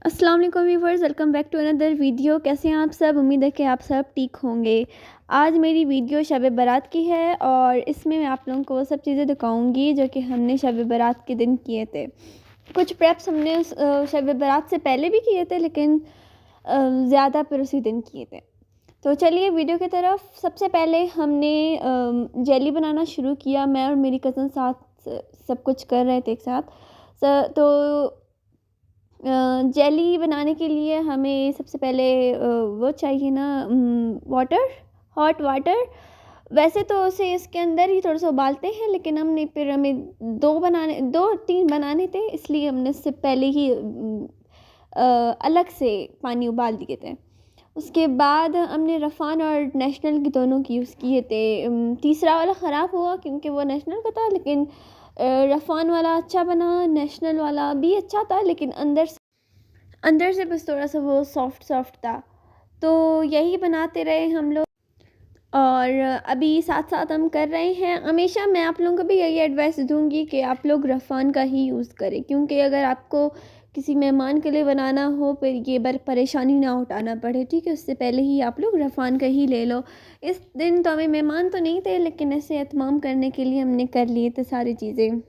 अस्सलाम वालेकुम viewers, welcome back to another video. कैसे हैं आप सब? उम्मीद है कि आप सब ठीक होंगे। आज मेरी वीडियो शब बारात की है और इसमें मैं आप लोगों को वो सब चीज़ें दिखाऊंगी जो कि हमने शब बारात के दिन किए थे। कुछ प्रेप्स हमने शब बारात से पहले भी किए थे, लेकिन ज़्यादा फिर उसी दिन किए थे। तो चलिए वीडियो की तरफ। सबसे पहले हमने जेली बनाना शुरू किया। मैं और मेरी कज़न साथ सब कुछ कर रहे थे एक साथ। तो जेली बनाने के लिए हमें सबसे पहले वो चाहिए ना, वाटर, हॉट वाटर। वैसे तो उसे इसके अंदर ही थोड़ा सा उबालते हैं, लेकिन हमने फिर हमें 2-3 बनाने थे, इसलिए हमने इससे पहले ही अलग से पानी उबाल दिए थे। उसके बाद हमने रफ़ान और नेशनल की दोनों की यूज़ किए थे। तीसरा वाला ख़राब हुआ क्योंकि वो नेशनल का था, लेकिन रफ़ान वाला अच्छा बना। नेशनल वाला भी अच्छा था, लेकिन अंदर से बस थोड़ा सा वो सॉफ्ट सॉफ्ट था। तो यही बनाते रहे हम लोग और अभी साथ साथ हम कर रहे हैं। हमेशा मैं आप लोगों को भी यही एडवाइस दूंगी कि आप लोग रफ़ान का ही यूज़ करें, क्योंकि अगर आपको किसी मेहमान के लिए बनाना हो फिर ये बार परेशानी ना उठाना पड़े, ठीक है। उससे पहले ही आप लोग रफ़ान का ही ले लो। इस दिन तो हमें मेहमान तो नहीं थे, लेकिन ऐसे एहतमाम करने के लिए हमने कर लिए थे सारी चीज़ें।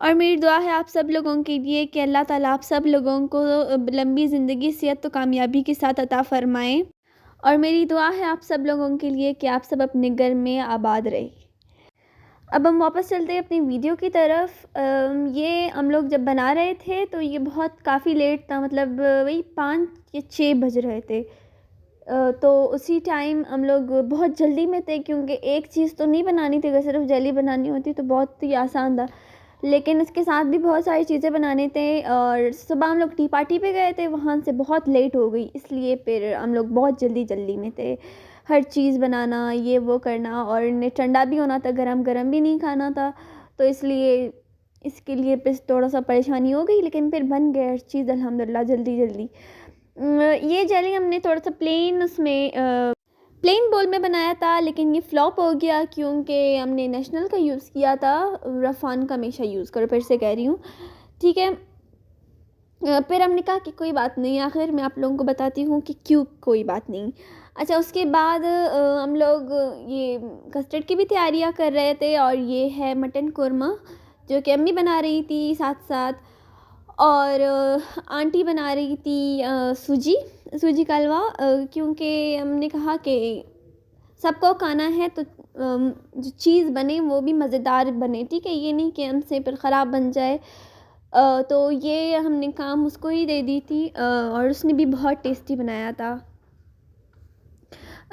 और मेरी दुआ है आप सब लोगों के लिए कि अल्लाह ताला आप सब लोगों को लंबी ज़िंदगी, सेहत तो कामयाबी के साथ अता फ़रमाएँ। और मेरी दुआ है आप सब लोगों के लिए कि आप सब अपने घर में आबाद रहें। अब हम वापस चलते हैं अपनी वीडियो की तरफ। ये हम लोग जब बना रहे थे तो ये बहुत काफ़ी लेट था, मतलब वही 5 या 6 बज रहे थे। तो उसी टाइम हम लोग बहुत जल्दी में थे, क्योंकि एक चीज़ तो नहीं बनानी थी। अगर सिर्फ जेली बनानी होती तो बहुत ही आसान था, लेकिन इसके साथ भी बहुत सारी चीज़ें बनाने थे। और सुबह हम लोग टी पार्टी पे गए थे, वहाँ से बहुत लेट हो गई, इसलिए फिर हम लोग बहुत जल्दी में थे। हर चीज़ बनाना, ये वो करना, और इन्हें ठंडा भी होना था, गरम गरम भी नहीं खाना था। तो इसलिए इसके लिए बस थोड़ा सा परेशानी हो गई, लेकिन फिर बन गया हर चीज़ अल्हम्दुलिल्लाह जल्दी। ये जेली हमने थोड़ा सा प्लेन उसमें प्लेन बोल में बनाया था, लेकिन ये फ्लॉप हो गया क्योंकि हमने नेशनल का यूज़ किया था। रफ़ान का हमेशा यूज़ करो, फिर से कह रही हूँ, ठीक है। फिर हमने कहा कि कोई बात नहीं, आखिर मैं आप लोगों को बताती हूँ कि क्यों कोई बात नहीं। अच्छा, उसके बाद हम लोग ये कस्टर्ड की भी तैयारियाँ कर रहे थे, और ये है मटन कोरमा जो कि अम्मी बना रही थी साथ साथ। और आंटी बना रही थी सूजी का हलवा, क्योंकि हमने कहा कि सबको खाना है तो जो चीज़ बने वो भी मज़ेदार बने, ठीक है। ये नहीं कि हमसे फिर ख़राब बन जाए। तो ये हमने काम उसको ही दे दी थी, और उसने भी बहुत टेस्टी बनाया था।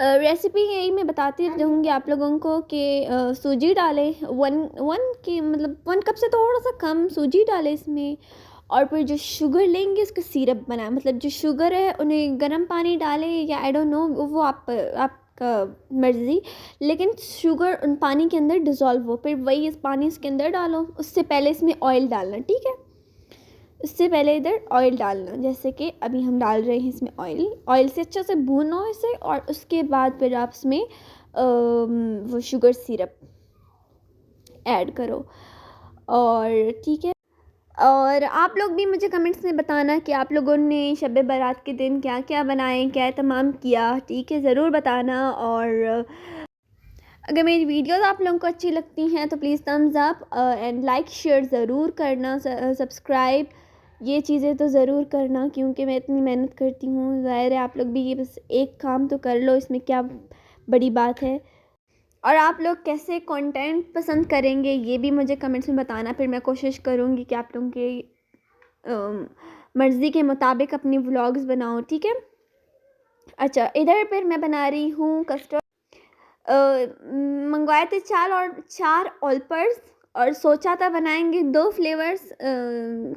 रेसिपी यही मैं बताती रहूँगी आप लोगों को कि सूजी डालें, वन वन की मतलब 1 कप से थोड़ा सा कम सूजी डालें इसमें। और फिर जो शुगर लेंगे उसका सिरप बनाएं, मतलब जो शुगर है उन्हें गर्म पानी डालें या आई डोंट नो, वो आपका मर्ज़ी, लेकिन शुगर उन पानी के अंदर डिज़ोल्व हो, फिर वही इस पानी इसके अंदर डालो। उससे पहले इसमें ऑयल डालना, ठीक है। उससे पहले इधर ऑयल डालना, जैसे कि अभी हम डाल रहे हैं इसमें ऑयल से अच्छे से भूनो इसे, और उसके बाद फिर आप इसमें वो शुगर सिरप ऐड करो। और ठीक है, और आप लोग भी मुझे कमेंट्स में बताना कि आप लोगों ने शब बारात के दिन क्या क्या बनाए, क्या तमाम किया, ठीक है, ज़रूर बताना। और अगर मेरी वीडियोस आप लोगों को अच्छी लगती हैं तो please Thums up and like share ज़रूर करना, सब्सक्राइब, ये चीज़ें तो ज़रूर करना, क्योंकि मैं इतनी मेहनत करती हूँ। ज़ाहिर है आप लोग भी ये बस एक काम तो कर लो, इसमें क्या बड़ी बात है। और आप लोग कैसे कंटेंट पसंद करेंगे ये भी मुझे कमेंट्स में बताना, फिर मैं कोशिश करूँगी कि आप लोगों के मर्ज़ी के मुताबिक अपनी व्लॉग्स बनाऊँ, ठीक है। अच्छा, इधर फिर मैं बना रही हूँ कस्टर्ड। मंगवाए थे 4 ऑलपर्स, और सोचा था बनाएंगे 2 फ्लेवर्स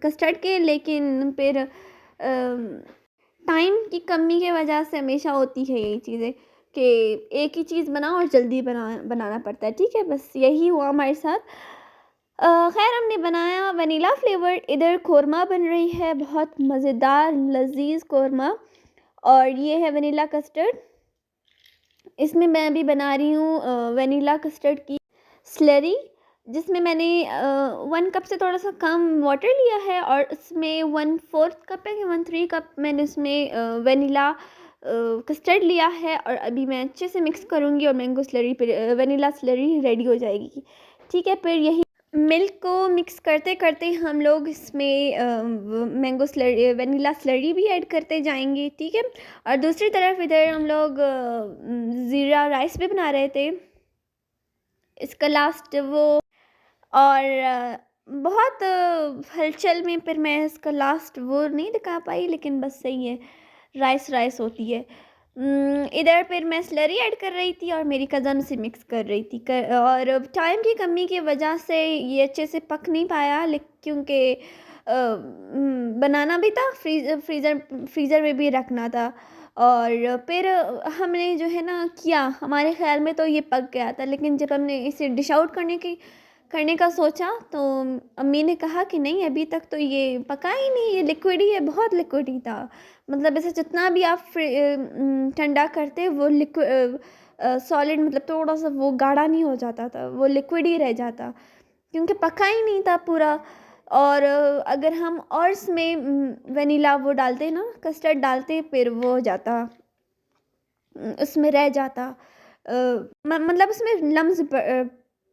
कस्टर्ड के, लेकिन फिर टाइम की कमी की वजह से हमेशा होती है यही चीज़ें कि एक ही चीज़ बनाओ और जल्दी बनाना पड़ता है, ठीक है। बस यही हुआ हमारे साथ। खैर, हमने बनाया वनीला फ्लेवर। इधर कोरमा बन रही है, बहुत मज़ेदार लजीज कोरमा, और ये है वनीला कस्टर्ड। इसमें मैं अभी बना रही हूँ वनीला कस्टर्ड की स्लरी। जिसमें मैंने 1 कप से थोड़ा सा कम वाटर लिया है और उसमें 1/4 कप है कि 1/3 कप मैंने उसमें वेनिला कस्टर्ड लिया है। और अभी मैं अच्छे से मिक्स करूँगी और मैंगो स्लरी फिर वेनिला स्लरी रेडी हो जाएगी। ठीक है, फिर यही मिल्क को मिक्स करते करते हम लोग इसमें मैंगो स्लरी वेनिला स्लरी भी ऐड करते जाएंगे। ठीक है, और दूसरी तरफ इधर हम लोग ज़ीरा राइस भी बना रहे थे। इसका लास्ट वो और बहुत हलचल में फिर मैं इसका लास्ट वो नहीं दिखा पाई, लेकिन बस सही है, राइस राइस होती है। इधर फिर मैं स्लरी ऐड कर रही थी और मेरी कज़न उसे मिक्स कर रही थी और टाइम की कमी की वजह से ये अच्छे से पक नहीं पाया, लेकिन क्योंकि बनाना भी था, फ्रीज़र में भी रखना था। और फिर हमने जो है ना किया, हमारे ख्याल में तो ये पक गया था, लेकिन जब हमने इसे डिश आउट करने का सोचा तो अम्मी ने कहा कि नहीं, अभी तक तो ये पका ही नहीं, ये लिक्विड ही है, बहुत लिक्विड ही था। मतलब इसे जितना भी आप ठंडा करते वो लिक्विड सॉलिड, मतलब थोड़ा सा वो गाढ़ा नहीं हो जाता था, वो लिक्विड ही रह जाता, क्योंकि पका ही नहीं था पूरा। और अगर हम और इसमें वनीला वो डालते ना, कस्टर्ड डालते, फिर वो हो जाता, उसमें रह जाता, मतलब उसमें लम्स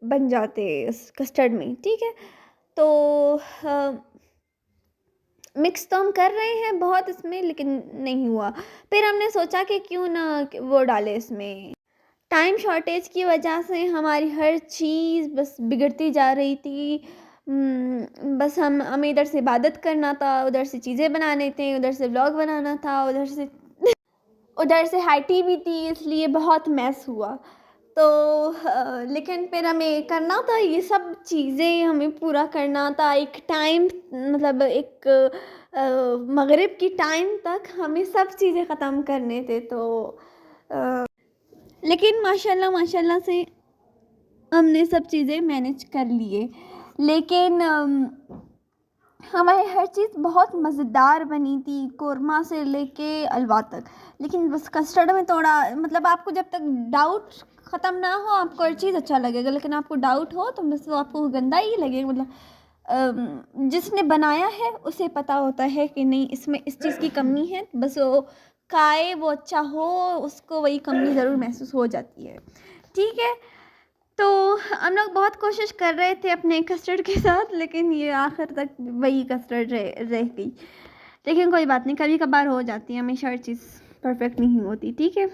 बन जाते उस कस्टर्ड में। ठीक है, तो मिक्स तो हम कर रहे हैं बहुत इसमें, लेकिन नहीं हुआ। फिर हमने सोचा कि क्यों ना वो डालें इसमें। टाइम शॉर्टेज की वजह से हमारी हर चीज़ बस बिगड़ती जा रही थी। बस हमें इधर से इबादत करना था, उधर से चीज़ें बनाने थे, उधर से व्लॉग बनाना था, उधर से हाइटी भी थी, इसलिए बहुत मैस हुआ। तो लेकिन फिर हमें करना था, ये सब चीज़ें हमें पूरा करना था एक टाइम, मतलब एक मगरिब की टाइम तक हमें सब चीज़ें ख़त्म करने थे। तो लेकिन माशाल्लाह माशाल्लाह से हमने सब चीज़ें मैनेज कर लिए। लेकिन हमारी हर चीज़ बहुत मज़ेदार बनी थी, कोरमा से लेके हलवा तक। लेकिन बस कस्टर्ड में थोड़ा, मतलब आपको जब तक डाउट ख़त्म ना हो आपको हर चीज़ अच्छा लगेगा, लेकिन आपको डाउट हो तो बस वो आपको गंदा ही लगेगा। मतलब जिसने बनाया है उसे पता होता है कि नहीं, इसमें इस चीज़ की कमी है, बस वो खाए, वो अच्छा हो, उसको वही कमी ज़रूर महसूस हो जाती है। ठीक है, तो हम लोग बहुत कोशिश कर रहे थे अपने कस्टर्ड के साथ, लेकिन ये आखिर तक वही कस्टर्ड रह गई। लेकिन कोई बात नहीं, कभी कभार हो जाती है, हमेशा हर चीज़ परफेक्ट नहीं होती। ठीक है,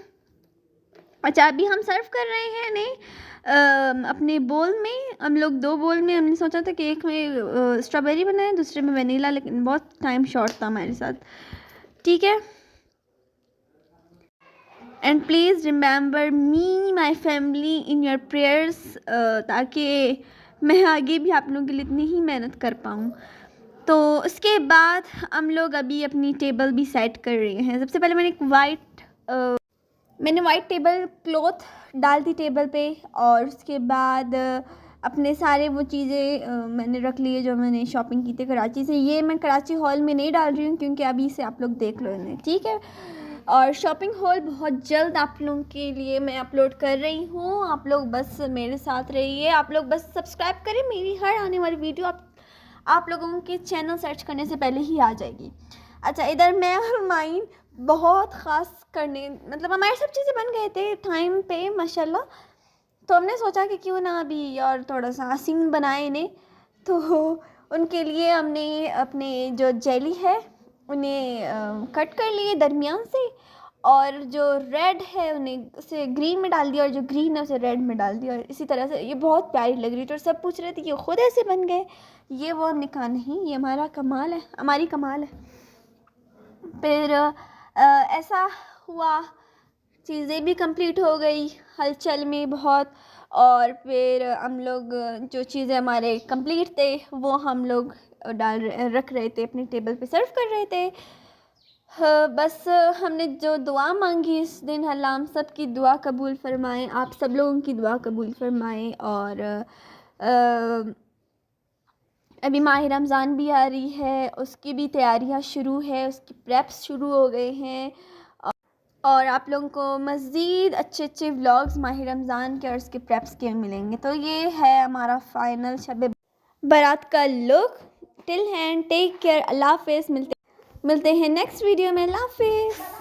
अच्छा अभी हम सर्व कर रहे हैं नहीं अपने बोल में। हम लोग 2 बोल में, हमने सोचा था कि एक में स्ट्रॉबेरी बनाए, दूसरे में वनीला, लेकिन बहुत टाइम शॉर्ट था हमारे साथ। ठीक है, and please remember me my family in your prayers, ताकि मैं आगे भी आप लोगों के लिए इतनी ही मेहनत कर पाऊँ। तो उसके बाद हम लोग अभी अपनी टेबल भी सेट कर रहे हैं। सबसे पहले मैंने वाइट टेबल क्लॉथ डाल दी टेबल पे, और उसके बाद अपने सारे वो चीज़ें मैंने रख लिए जो मैंने शॉपिंग की थी कराची से। ये मैं कराची हॉल में नहीं डाल रही हूँ, क्योंकि अभी से आप लोग देख लो इन्हें। ठीक है, और शॉपिंग हॉल बहुत जल्द आप लोगों के लिए मैं अपलोड कर रही हूँ। आप लोग बस मेरे साथ रहिए, आप लोग बस सब्सक्राइब करें, मेरी हर आने वाली वीडियो आप लोगों के चैनल सर्च करने से पहले ही आ जाएगी। अच्छा, इधर मैं और माइन बहुत ख़ास करने, मतलब हमारे सब चीज़ें बन गए थे टाइम पे माशाल्लाह। तो हमने सोचा कि क्यों ना अभी और थोड़ा सा हसीन बनाए इन्हें। तो उनके लिए हमने अपने जो जेली है उन्हें कट कर लिए दरमियान से, और जो रेड है उन्हें उसे ग्रीन में डाल दिया, और जो ग्रीन है उसे रेड में डाल दिया, और इसी तरह से ये बहुत प्यारी लग रही थी। और सब पूछ रहे थे कि खुद ऐसे बन गए, ये वो। हमने कहा नहीं, ये हमारा कमाल है, हमारी कमाल है। फिर ऐसा हुआ, चीज़ें भी कंप्लीट हो गई हलचल में बहुत। और फिर हम लोग जो चीज़ें हमारे कंप्लीट थे वो हम लोग रख रहे थे अपनी टेबल पे, सर्व कर रहे थे। बस हमने जो दुआ मांगी इस दिन, अल्लाह हम सब की दुआ कबूल फ़रमाए, आप सब लोगों की दुआ कबूल फ़रमाए। और अभी माह रमज़ान भी आ रही है, उसकी भी तैयारियां शुरू है, उसकी प्रेप्स शुरू हो गए हैं। और आप लोगों को मज़ीद अच्छे अच्छे व्लॉग्स माह रमज़ान के और उसके प्रेप्स के मिलेंगे। तो ये है हमारा फाइनल शब बारात का लुक। टिल हैंड टेक केयर, अल्लाह हाफ़िज़। मिलते हैं नेक्स्ट वीडियो में। अल्लाह हाफ़िज़।